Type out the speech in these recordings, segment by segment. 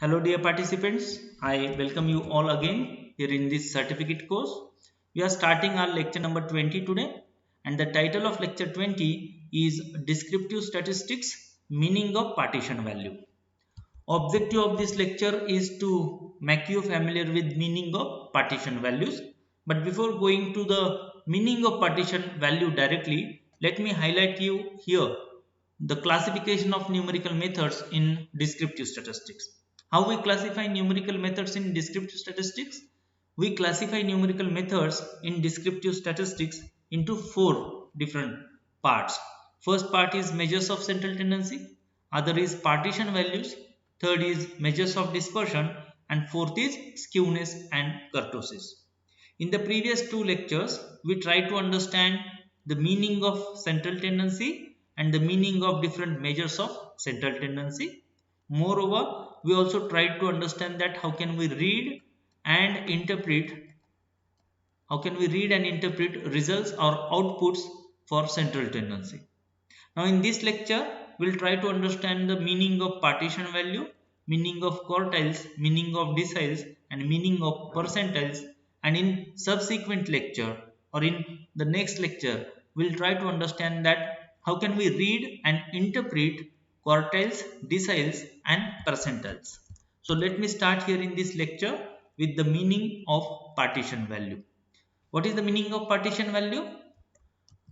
Hello dear participants, I welcome you all again here in this certificate course. We are starting our lecture number 20 today, and the title of lecture 20 is Descriptive Statistics Meaning of Partition Value. Objective of this lecture is to make you familiar with meaning of partition values. But before going to the meaning of partition value directly, let me highlight you here the classification of numerical methods in descriptive statistics. How we classify numerical methods in descriptive statistics? We classify numerical methods in descriptive statistics into four different parts. First part is measures of central tendency, other is partition values, third is measures of dispersion, and fourth is skewness and kurtosis. In the previous two lectures, we tried to understand the meaning of central tendency and the meaning of different measures of central tendency. Moreover, we also tried to understand that and interpret how can we read and interpret results or outputs for central tendency. Now in this lecture, we'll try to understand the meaning of partition value, meaning of quartiles, meaning of deciles, and meaning of percentiles. And in subsequent lecture or in the next lecture, we'll try to understand that how can we read and interpret quartiles, deciles, and percentiles. So let me start here in this lecture with the meaning of partition value. What is the meaning of partition value?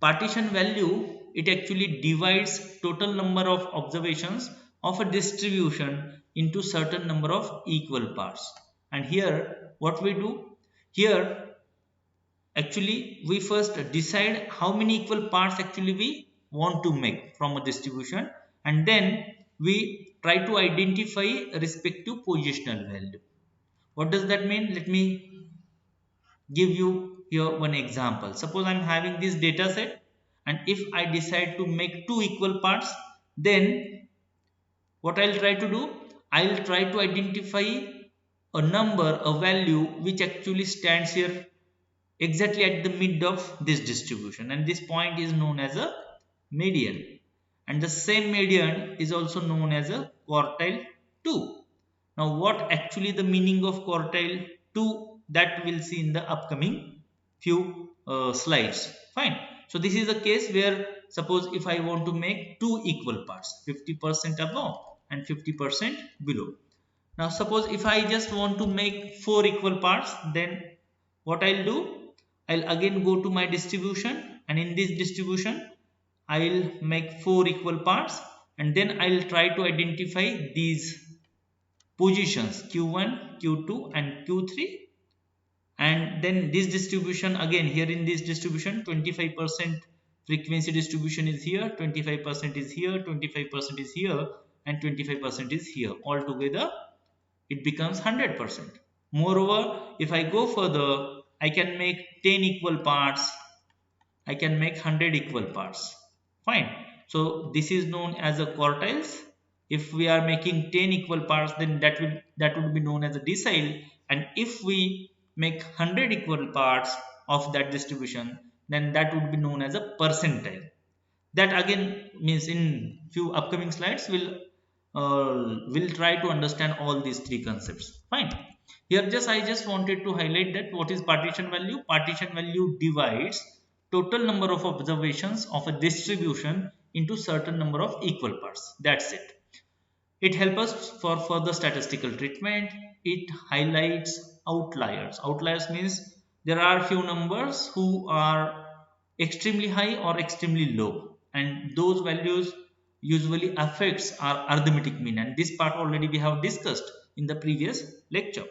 Partition value, it actually divides total number of observations of a distribution into certain number of equal parts. And here what we do, here actually we first decide how many equal parts actually we want to make from a distribution, and then we try to identify respective positional value. What does that mean? Let me give you here one example. Suppose I'm having this data set, and if I decide to make two equal parts, then what I'll try to do, I'll try to identify a number, a value which actually stands here exactly at the mid of this distribution, and this point is known as a median, and the same median is also known as a quartile 2. Now what actually the meaning of quartile 2, that we'll see in the upcoming few slides. Fine. So this is a case where suppose if I want to make two equal parts, 50% above and 50% below. Now suppose if I just want to make four equal parts, then what I'll do, I'll again go to my distribution, and in this distribution I'll make four equal parts, and then I'll try to identify these positions q1, q2 and q3. And then this distribution, again here in this distribution, 25% frequency distribution is here, 25% is here, 25% is here, and 25% is here. Altogether it becomes 100%. Moreover, if I go further, I can make 10 equal parts, I can make 100 equal parts. Fine. So this is known as a quartiles. If we are making 10 equal parts, then that would be known as a decile. And if we make 100 equal parts of that distribution, then that would be known as a percentile. That again means in few upcoming slides we'll try to understand all these three concepts. Fine. Here I just wanted to highlight that what is partition value. Partition value divides total number of observations of a distribution into certain number of equal parts. That's it. It helps us for further statistical treatment. It highlights outliers. Outliers means there are few numbers who are extremely high or extremely low, and those values usually affects our arithmetic mean, and this part already we have discussed in the previous lecture.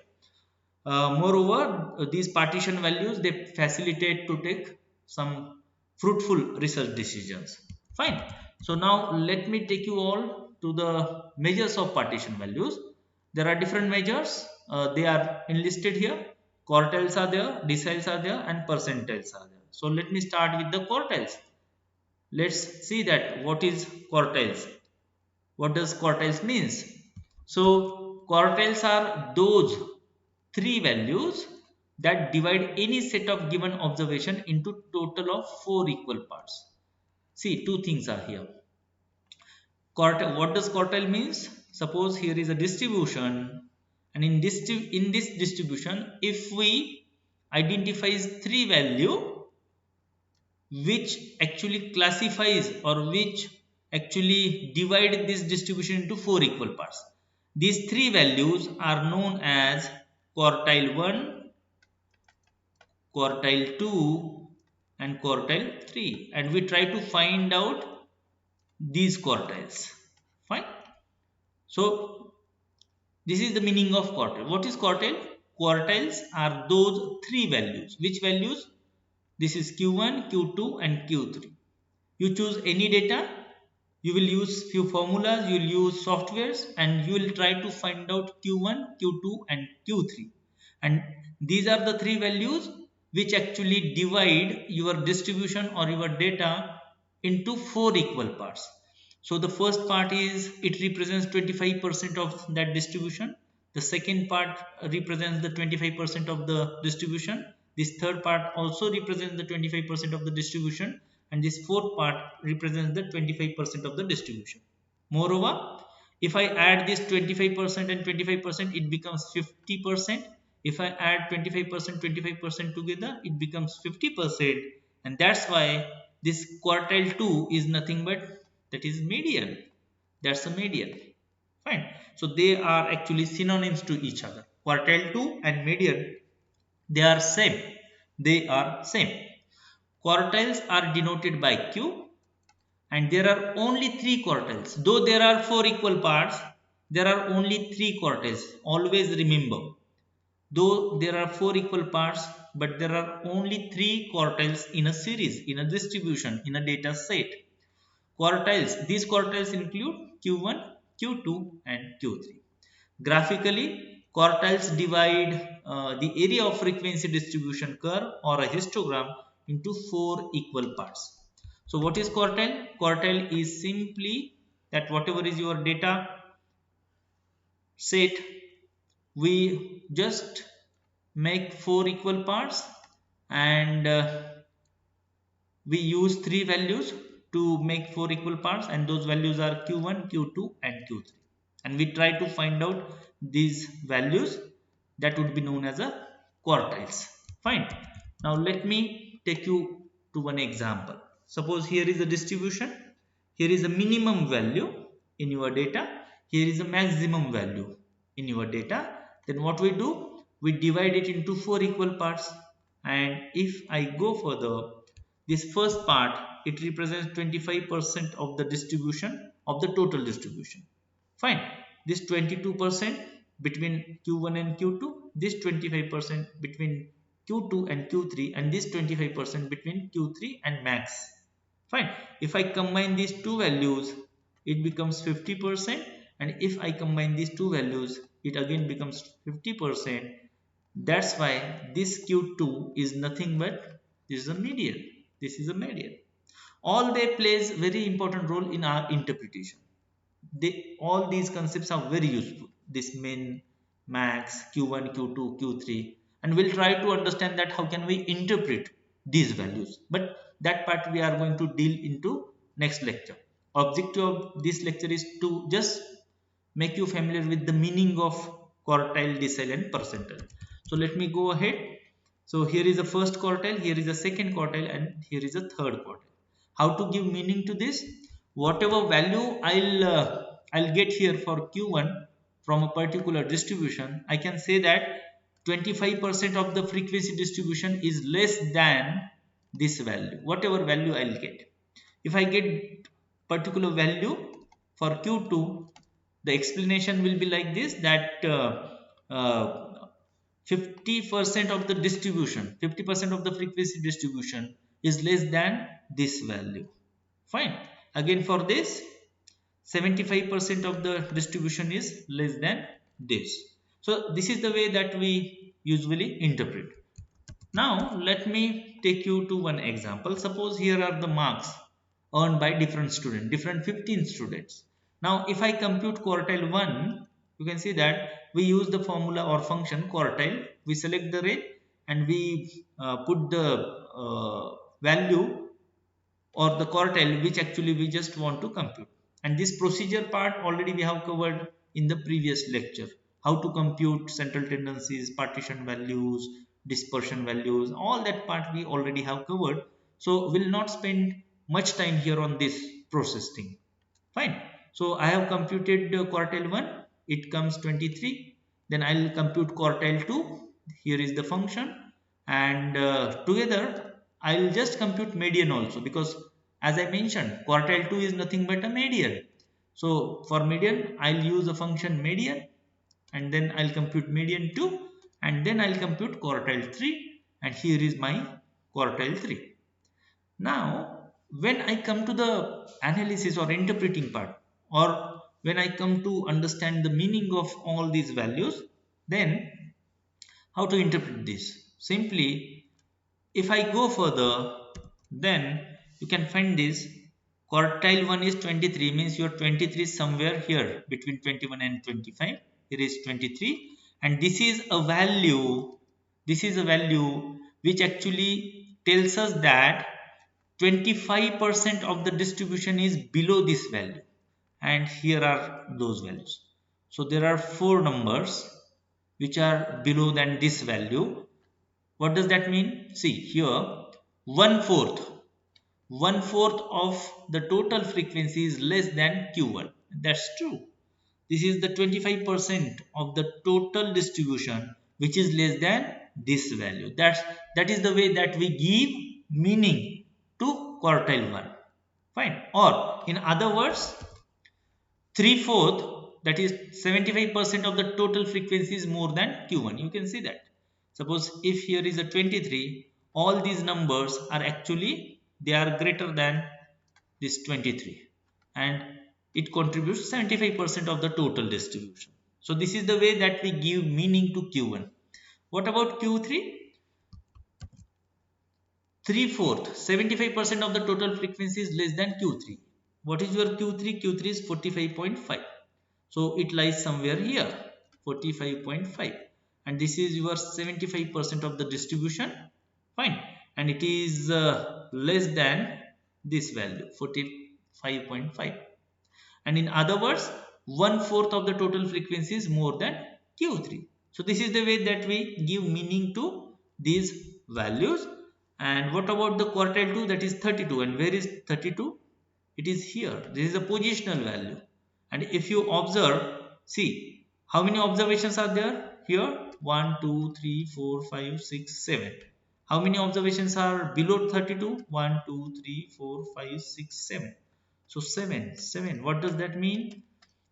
Moreover, these partition values, they facilitate to take some fruitful research decisions. Fine. So now let me take you all to the measures of partition values. There are different measures. They are enlisted here. Quartiles are there, deciles are there, and percentiles are there. So let me start with the quartiles. Let's see that what is quartiles. What does quartiles means? So quartiles are those three values that divide any set of given observation into total of four equal parts. See, two things are here. What does quartile means? suppose here is a distribution, and in this distribution, if we identifies three value which actually classifies or which actually divide this distribution into four equal parts. These three values are known as quartile 1, quartile 2 and quartile 3, and we try to find out these quartiles. Fine. So this is the meaning of quartile. What is quartile? Quartiles are those three values. Which values? This is Q1, Q2 and Q3. You choose any data, you will use few formulas, you will use softwares, and you will try to find out Q1, Q2 and Q3. And these are the three values which actually divide your distribution or your data into four equal parts. So the first part is, it represents 25% of that distribution. The second part represents the 25% of the distribution. This third part also represents the 25% of the distribution, and this fourth part represents the 25% of the distribution. Moreover, if I add this 25% and 25%, it becomes 50%. If I add 25%, 25% together, it becomes 50%. And that's why this quartile 2 is nothing but, that is median. That's a median. Fine. So they are actually synonyms to each other. Quartile 2 and median, they are same. They are same. Quartiles are denoted by Q, and there are only three quartiles. Though there are four equal parts, there are only three quartiles. Always remember, though there are four equal parts, but there are only three quartiles in a series, in a distribution, in a data set. Quartiles, these quartiles include Q1, Q2 and Q3. Graphically, quartiles divide the area of frequency distribution curve or a histogram into four equal parts. So what is quartile? Quartile is simply that whatever is your data set, we just make four equal parts, and we use three values to make four equal parts, and those values are Q1, Q2 and Q3. And we try to find out these values, that would be known as a quartiles. Fine. Now let me take you to one example. Suppose here is a distribution, here is a minimum value in your data, here is a maximum value in your data. Then what we do, we divide it into four equal parts, and if I go further, this first part, it represents 25% of the distribution, of the total distribution. Fine. This 22% between Q1 and Q2, this 25% between Q2 and Q3, and this 25% between Q3 and max. Fine. If I combine these two values, it becomes 50%, and if I combine these two values, it again becomes 50%. That's why this Q2 is nothing but, this is a median. This is a median. All they plays very important role in our interpretation. All these concepts are very useful. This min, max, Q1, Q2, Q3, and we'll try to understand that how can we interpret these values. But that part we are going to deal into next lecture. Objective of this lecture is to just make you familiar with the meaning of quartile, decile and percentile. So let me go ahead. So here is the first quartile, here is the second quartile, and here is the third quartile. How to give meaning to this? Whatever value I'll get here for Q1 from a particular distribution, I can say that 25% of the frequency distribution is less than this value, whatever value I'll get. If I get particular value for Q2, the explanation will be like this, that 50% of the distribution, 50% of the frequency distribution is less than this value. Fine. Again for this, 75% of the distribution is less than this. So this is the way that we usually interpret. Now let me take you to one example. Suppose here are the marks earned by different students, different 15 students. Now if I compute quartile 1, you can see that we use the formula or function quartile. We select the range and we put the value or the quartile which actually we just want to compute. And this procedure part already we have covered in the previous lecture. How to compute central tendencies, partition values, dispersion values, all that part we already have covered. So we'll not spend much time here on this process thing. Fine. So I have computed quartile 1, it comes 23. Then I'll compute quartile 2. Here is the function, and together I'll just compute median also, because as I mentioned, quartile 2 is nothing but a median. So for median I'll use the function median, and then I'll compute median 2, and then I'll compute quartile 3, and here is my quartile 3. Now, when I come to the analysis or interpreting part, or when I come to understand the meaning of all these values, then how to interpret this? Simply, if I go further, then you can find this quartile 1 is 23, means your 23 is somewhere here between 21 and 25. Here is 23, and this is a value. This is a value which actually tells us that 25% of the distribution is below this value, and here are those values. So there are 4 numbers which are below than this value. What does that mean? See here, one fourth of the total frequency is less than Q1. That's true. This is the 25% of the total distribution which is less than this value. That is the way that we give meaning to quartile 1. Fine. Or in other words, 3/4, that is 75% of the total frequency is more than Q1. You can see that. Suppose if here is a 23, all these numbers are actually, they are greater than this 23, and it contributes 75% of the total distribution. So this is the way that we give meaning to Q1. What about Q3? 3/4, 75% of the total frequency is less than Q3. What is your Q3? Q3 is 45.5. So it lies somewhere here, 45.5. And this is your 75% of the distribution. Fine. And it is less than this value, 45.5. And in other words, 1/4 of the total frequency is more than Q3. So this is the way that we give meaning to these values. And what about the quartile 2? That is 32. And where is 32? It is here. This is a positional value. And if you observe, see how many observations are there here? 1, 2, 3, 4, 5, 6, 7. How many observations are below 32? 1, 2, 3, 4, 5, 6, 7. So 7. What does that mean?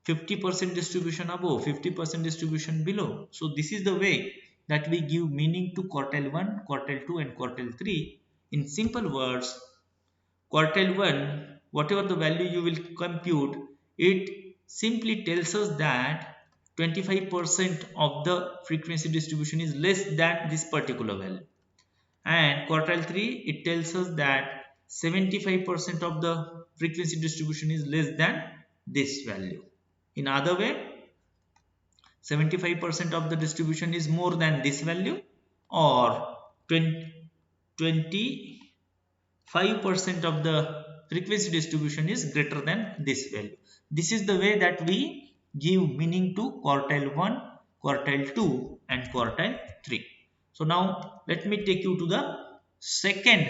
50% distribution above, 50% distribution below. So this is the way that we give meaning to quartile 1, quartile 2 and quartile 3. In simple words, quartile 1, whatever the value you will compute, it simply tells us that 25% of the frequency distribution is less than this particular value. And quartile 3, it tells us that 75% of the frequency distribution is less than this value. In other way, 75% of the distribution is more than this value, or 25% of the frequency distribution is greater than this value. This is the way that we give meaning to quartile 1, quartile 2 and quartile 3. So now let me take you to the second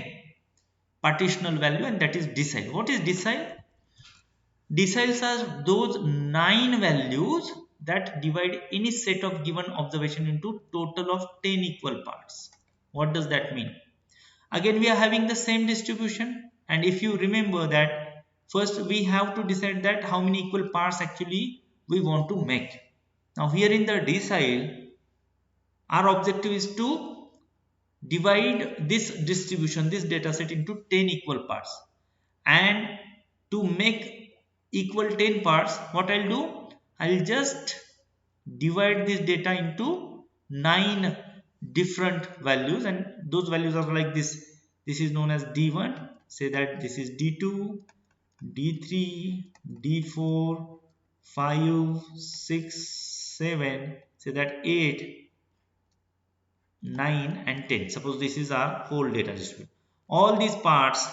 partitional value, and that is decile. What is decile? Deciles are those 9 values that divide any set of given observation into total of 10 equal parts. What does that mean? Again, we are having the same distribution, and if you remember that, first we have to decide that how many equal parts actually we want to make. Now here in the decile, our objective is to divide this distribution, this data set into 10 equal parts. And to make equal 10 parts, what I'll do, I'll just divide this data into 9 different values, and those values are like this. This is known as D1, say that this is D2, D3, D4, 5, 6, 7, say that 8, 9 and 10. Suppose this is our whole data distribution. All these parts,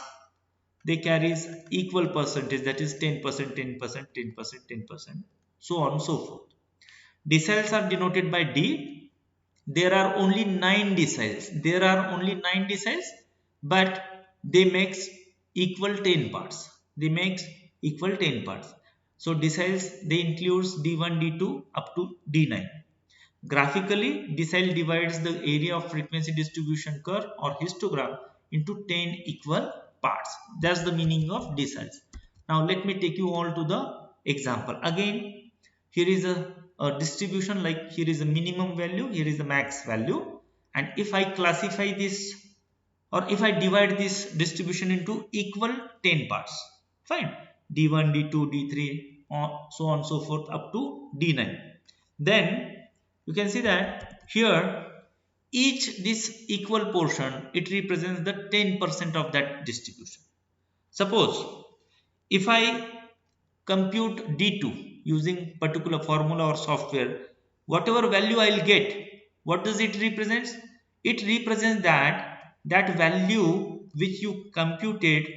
they carries equal percentage, that is 10%, 10%, 10%, 10%. so on and so forth. Deciles are denoted by D. There are only 9 deciles. There are only 9 deciles, but they makes equal 10 parts. They makes equal 10 parts. So deciles, they includes D1, D2 up to D9. Graphically, decile divides the area of frequency distribution curve or histogram into 10 equal parts. That's the meaning of deciles. Now let me take you all to the example. Again, here is a distribution, like here is a minimum value, here is a max value. And if I classify this, or if I divide this distribution into equal 10 parts, fine, D1, D2, D3, so on and so forth up to D9. Then you can see that here each this equal portion, it represents the 10% of that distribution. Suppose if I compute D2 using particular formula or software, whatever value I'll get, what does it represent? It represents that value which you computed,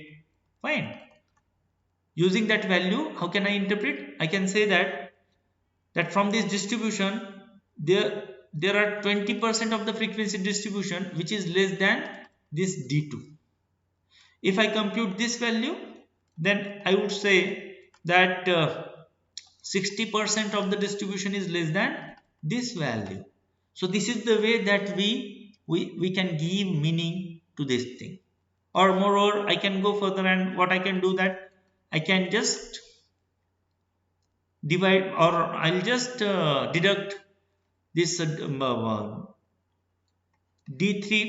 fine. Using that value, how can I interpret? I can say that from this distribution, there are 20% of the frequency distribution which is less than this D2. If I compute this value, then I would say that 60% of the distribution is less than this value. So this is the way that we can give meaning to this thing. Or moreover, I can go further, and what I can do, that I can just divide, or I'll just deduct this D3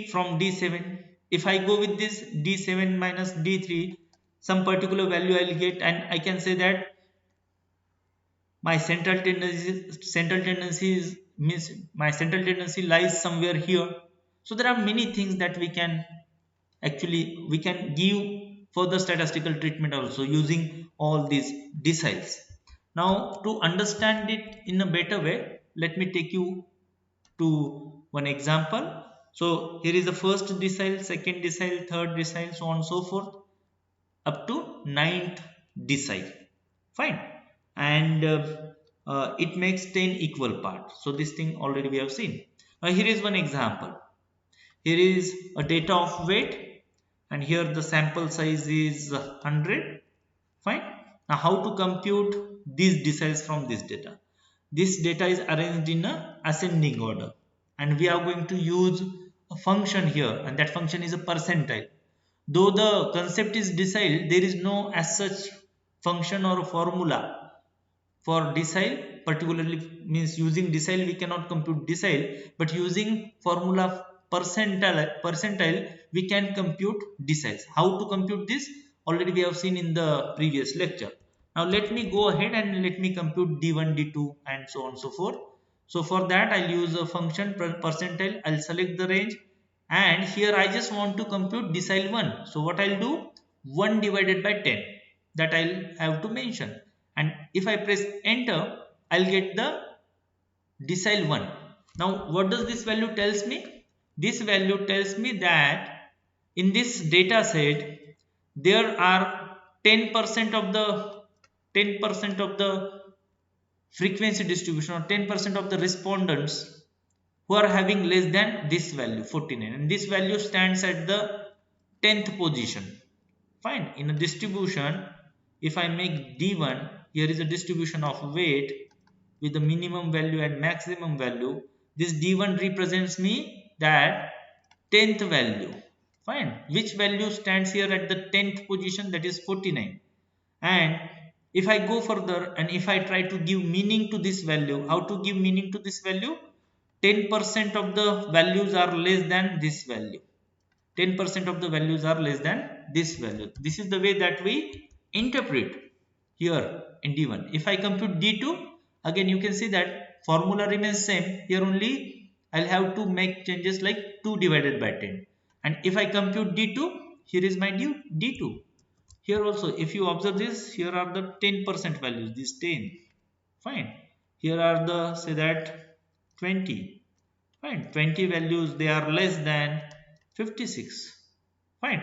from D7. If I go with this D7 minus D3, some particular value I'll get, and I can say that my central tendency lies somewhere here. So there are many things that we can give further statistical treatment also using all these deciles. Now to understand it in a better way, let me take you to one example. So here is the first decile, second decile, third decile, so on and so forth up to ninth decile. Fine. And it makes 10 equal parts. So this thing already we have seen. Now here is one example. Here is a data of weight, and here the sample size is 100. Fine. Now how to compute these deciles from this data? This data is arranged in a ascending order, and we are going to use a function here, and that function is a percentile. Though the concept is decile, there is no as such function or formula for decile. Particularly means using decile we cannot compute decile, but using formula percentile we can compute deciles. How to compute this? Already we have seen in the previous lecture. Now let me go ahead and let me compute D1, D2 and so on and so forth. So for that I'll use a function percentile. I'll select the range, and here I just want to compute decile 1. So what I'll do, 1 divided by 10, that I'll have to mention, and if I press enter, I'll get the decile 1. Now what does this value tells me? This value tells me that in this data set there are 10% of the frequency distribution, or 10% of the respondents who are having less than this value 49, and this value stands at the 10th position. Fine. In a distribution, if I make D1, here is a distribution of weight with the minimum value and maximum value. This D1 represents me that 10th value. Fine. Which value stands here at the 10th position, that is 49. And if I go further and if I try to give meaning to this value, how to give meaning to this value? 10% of the values are less than this value. 10% of the values are less than this value. This is the way that we interpret here in D1. If I compute D2, again you can see that formula remains same. Here only I'll have to make changes like 2 divided by 10. And if I compute D2, here is my D2. Here also, if you observe this, here are the 10% values, this 10. Fine. Here are the, say that 20. Fine. 20 values, they are less than 56. Fine.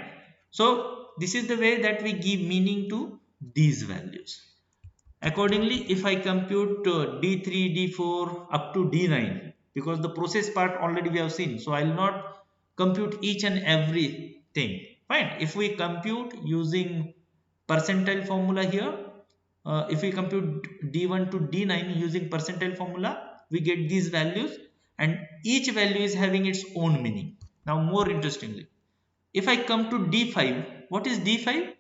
So this is the way that we give meaning to these values. Accordingly, if I compute D3, D4 up to D9, because the process part already we have seen, so I will not compute each and everything. Fine. If we compute using percentile formula here, if we compute D1 to D9 using percentile formula, we get these values, and each value is having its own meaning. Now, more interestingly, if I come to D5, what is D5?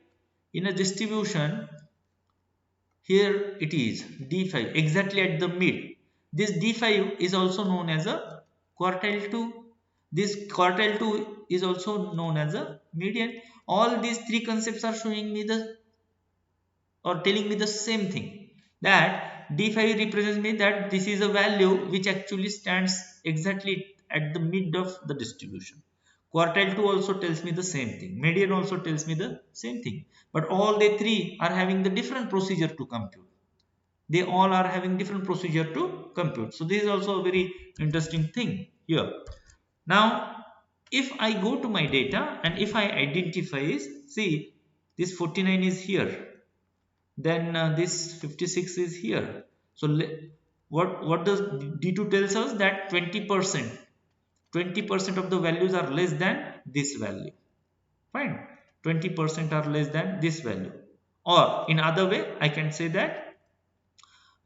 In a distribution, here it is D5 exactly at the mid. This D5 is also known as a quartile 2. This quartile 2 is also known as a median. All these three concepts are showing me the or telling me the same thing, that D5 represents me that this is a value which actually stands exactly at the mid of the distribution. Quartile 2 also tells me the same thing. Median also tells me the same thing. But all the three are having the different procedure to compute. They all are having different procedure to compute. So this is also a very interesting thing here. Now, if I go to my data and if I identify, see, this 49 is here, then this 56 is here. So what does D2 tells us? That 20% of the values are less than this value. Fine. 20% are less than this value, or in other way I can say that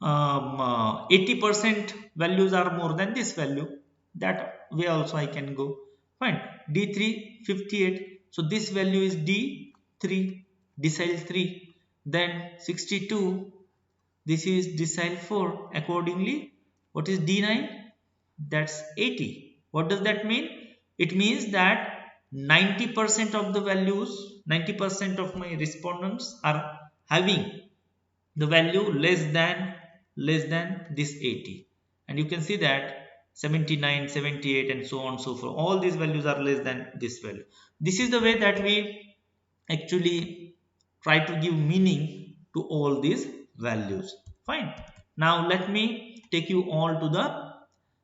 80% values are more than this value. That way also I can go. Fine. D3 58. So this value is D3, decile 3. Then 62. This is decile 4. Accordingly, what is D9? That's 80. What does that mean? It means that 90% of the values, 90% of my respondents are having the value less than this 80, and you can see that 79, 78 and so on so forth, all these values are less than this value. This is the way that we actually try to give meaning to all these values. Fine. Now let me take you all to the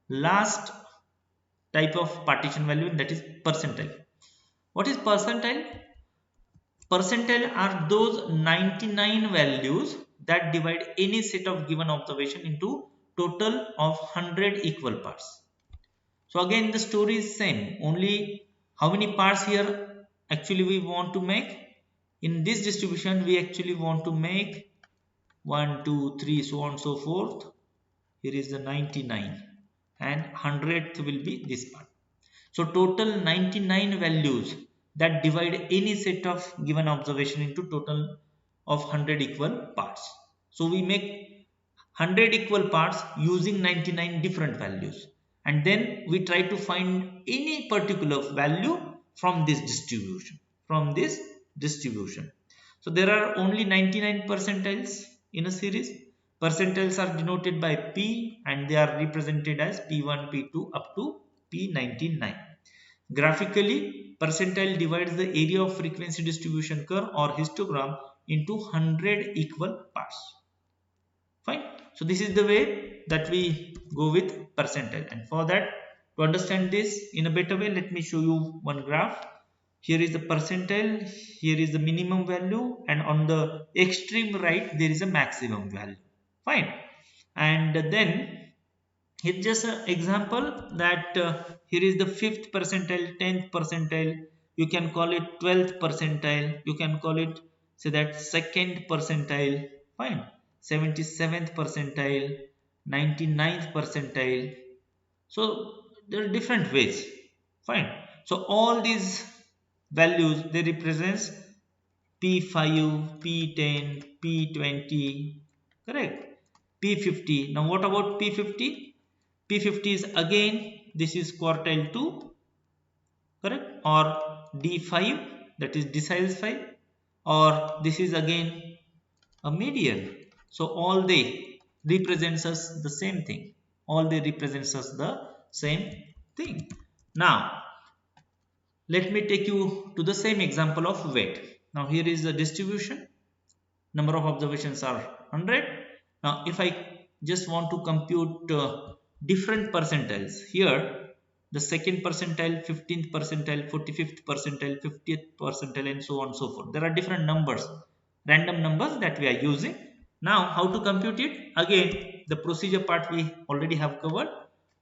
last type of partition value, that is percentile. What is percentile? Percentile are those 99 values that divide any set of given observation into total of 100 equal parts. So again the story is same, only how many parts here actually we want to make. In this distribution we actually want to make 1, 2, 3, so on and so forth. Here is the 99 and 100th will be this part. So total 99 values that divide any set of given observation into total of 100 equal parts. So we make 100 equal parts using 99 different values, and then we try to find any particular value from this distribution. So there are only 99 percentiles in a series. Percentiles are denoted by P and they are represented as P1, P2 up to P99. Graphically, percentile divides the area of frequency distribution curve or histogram into 100 equal parts. Fine. So this is the way that we go with percentile, and for that, to understand this in a better way, let me show you one graph. Here is the percentile, here is the minimum value, and on the extreme right there is a maximum value. Fine. And then here just an example that here is the 5th percentile, 10th percentile, you can call it 12th percentile, you can call it say that 2nd percentile. Fine. 77th percentile, 99th percentile. So there are different ways. Fine. So all these values they represents P5, P10, P20, correct? P50. Now what about P50? P50 is again, this is quartile 2, correct? Or D5, that is decile 5, or this is again a median. So all they represents us the same thing. All they represents us the same thing. Now let me take you to the same example of weight. Now here is the distribution. Number of observations are 100. Now if I just want to compute different percentiles, here the 2nd percentile, 15th percentile, 45th percentile, 50th percentile and so on and so forth. There are different numbers, random numbers that we are using. Now how to compute it? Again, the procedure part we already have covered,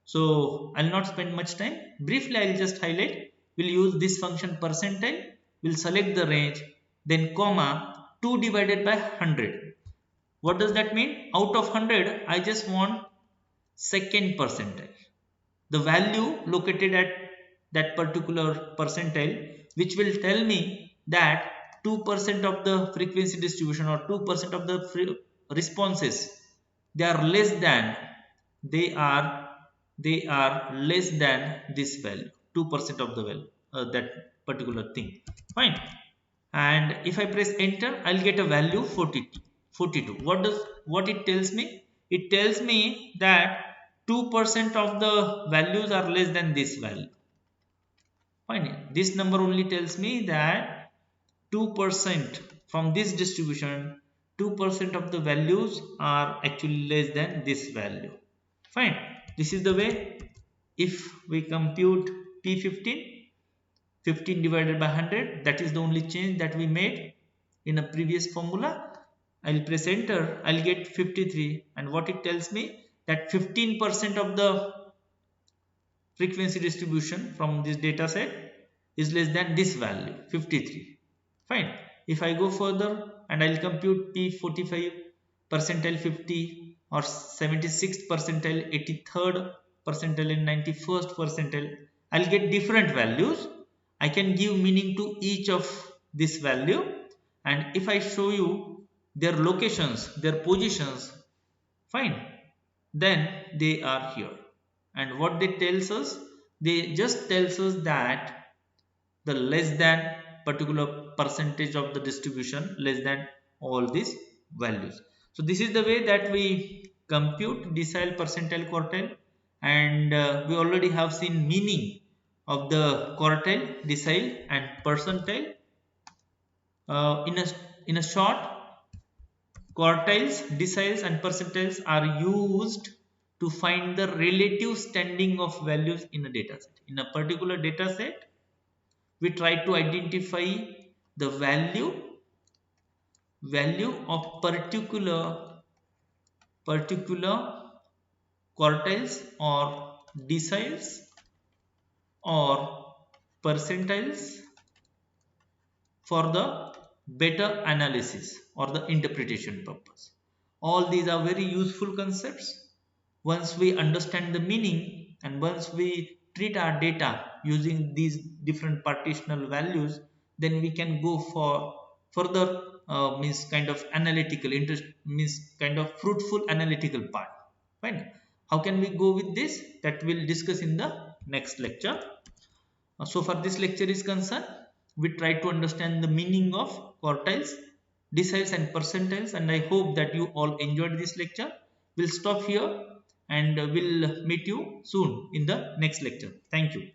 so I'll not spend much time. Briefly I'll just highlight. We'll use this function percentile. We'll select the range, then comma 2 divided by 100. What does that mean? Out of 100 I just want second percentile, the value located at that particular percentile, which will tell me that 2% of the frequency distribution or 2% of the responses, they are less than, they are they are less than this value, 2% of the value, that particular thing. Fine. And if I press enter, I'll get a value 42. What it tells me? It tells me that 2% of the values are less than this value. Fine. This number only tells me that 2% from this distribution, 2% of the values are actually less than this value. Fine. This is the way. If we compute P15, 15 divided by 100, that is the only change that we made in a previous formula. I'll press enter, I'll get 53, and what it tells me, that 15% of the frequency distribution from this data set is less than this value, 53. Fine. If I go further and I'll compute P45 percentile 50 or 76th percentile, 83rd percentile and 91st percentile, I'll get different values. I can give meaning to each of this value, and if I show you their locations, their positions, fine, then they are here. And what they tells us? They just tells us that the less than particular percentage of the distribution, less than all these values. So this is the way that we compute decile, percentile, quartile, and we already have seen meaning of the quartile, decile and percentile. In a short, quartiles, deciles and percentiles are used to find the relative standing of values in a data set. In a particular data set, we try to identify the value of particular quartiles or deciles or percentiles for the better analysis or the interpretation purpose. All these are very useful concepts. Once we understand the meaning and once we treat our data using these different partitional values, then we can go for further means kind of analytical interest, means kind of fruitful analytical part. Fine. How can we go with this? That we'll discuss in the next lecture. So far this lecture is concerned, we try to understand the meaning of quartiles, deciles and percentiles, and I hope that you all enjoyed this lecture. We'll stop here and we'll meet you soon in the next lecture. Thank you.